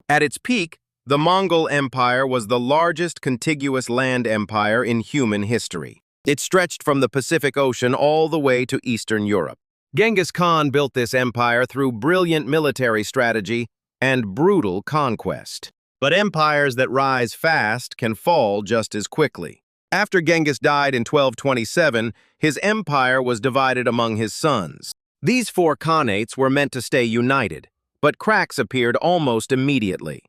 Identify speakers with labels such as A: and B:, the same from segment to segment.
A: At its peak, the Mongol Empire was the largest contiguous land empire in human history. It stretched from the Pacific Ocean all the way to Eastern Europe. Genghis Khan built this empire through brilliant military strategy and brutal conquest. But empires that rise fast can fall just as quickly. After Genghis died in 1227, his empire was divided among his sons. These four khanates were meant to stay united, but cracks appeared almost immediately.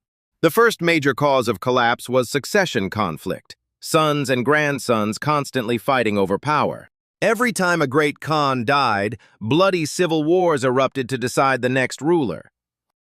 A: The first major cause of collapse was succession conflict, sons and grandsons constantly fighting over power. Every time a great Khan died, bloody civil wars erupted to decide the next ruler.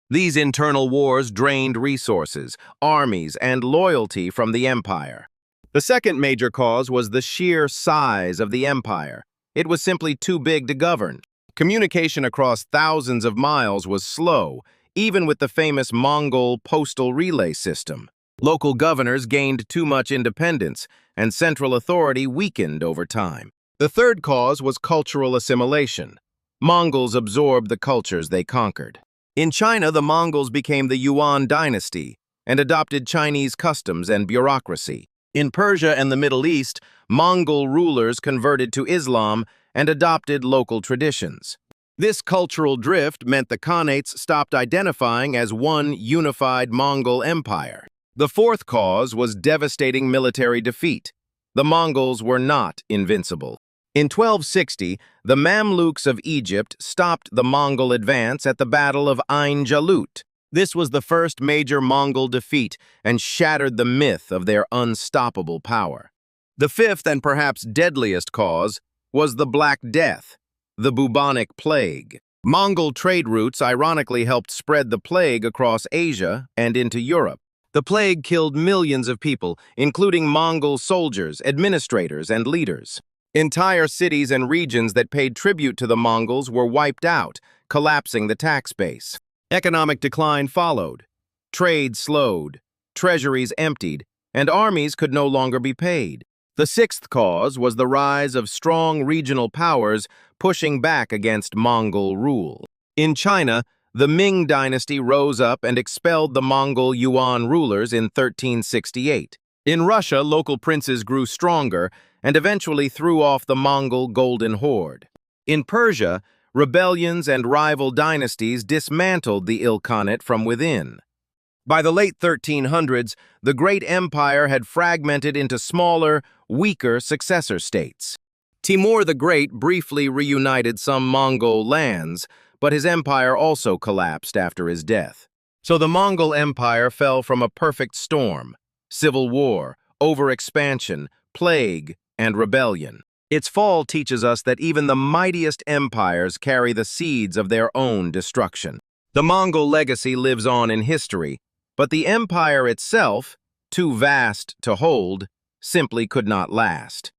A: These internal wars drained resources, armies, and loyalty from the empire. The second major cause was the sheer size of the empire. It was simply too big to govern. Communication across thousands of miles was slow, even with the famous Mongol postal relay system. Local governors gained too much independence, and central authority weakened over time. The third cause was cultural assimilation. Mongols absorbed the cultures they conquered. In China, the Mongols became the Yuan dynasty and adopted Chinese customs and bureaucracy. In Persia and the Middle East, Mongol rulers converted to Islam and adopted local traditions. This cultural drift meant the Khanates stopped identifying as one unified Mongol empire. The fourth cause was devastating military defeat. The Mongols were not invincible. In 1260, the Mamluks of Egypt stopped the Mongol advance at the Battle of Ain Jalut. This was the first major Mongol defeat and shattered the myth of their unstoppable power. The fifth and perhaps deadliest cause was the Black Death, the bubonic plague. Mongol trade routes ironically helped spread the plague across Asia and into Europe. The plague killed millions of people, including Mongol soldiers, administrators, and leaders. Entire cities and regions that paid tribute to the Mongols were wiped out, collapsing the tax base. Economic decline followed. Trade slowed, treasuries emptied, and armies could no longer be paid. The sixth cause was the rise of strong regional powers pushing back against Mongol rule. In China, the Ming dynasty rose up and expelled the Mongol Yuan rulers in 1368. In Russia, local princes grew stronger and eventually threw off the Mongol Golden Horde. In Persia, rebellions and rival dynasties dismantled the Ilkhanate from within. By the late 1300s, the great empire had fragmented into smaller, weaker successor states. Timur the Great briefly reunited some Mongol lands, but his empire also collapsed after his death. So the Mongol Empire fell from a perfect storm: civil war, overexpansion, plague, and rebellion. Its fall teaches us that even the mightiest empires carry the seeds of their own destruction. The Mongol legacy lives on in history, but the empire itself, too vast to hold, simply could not last.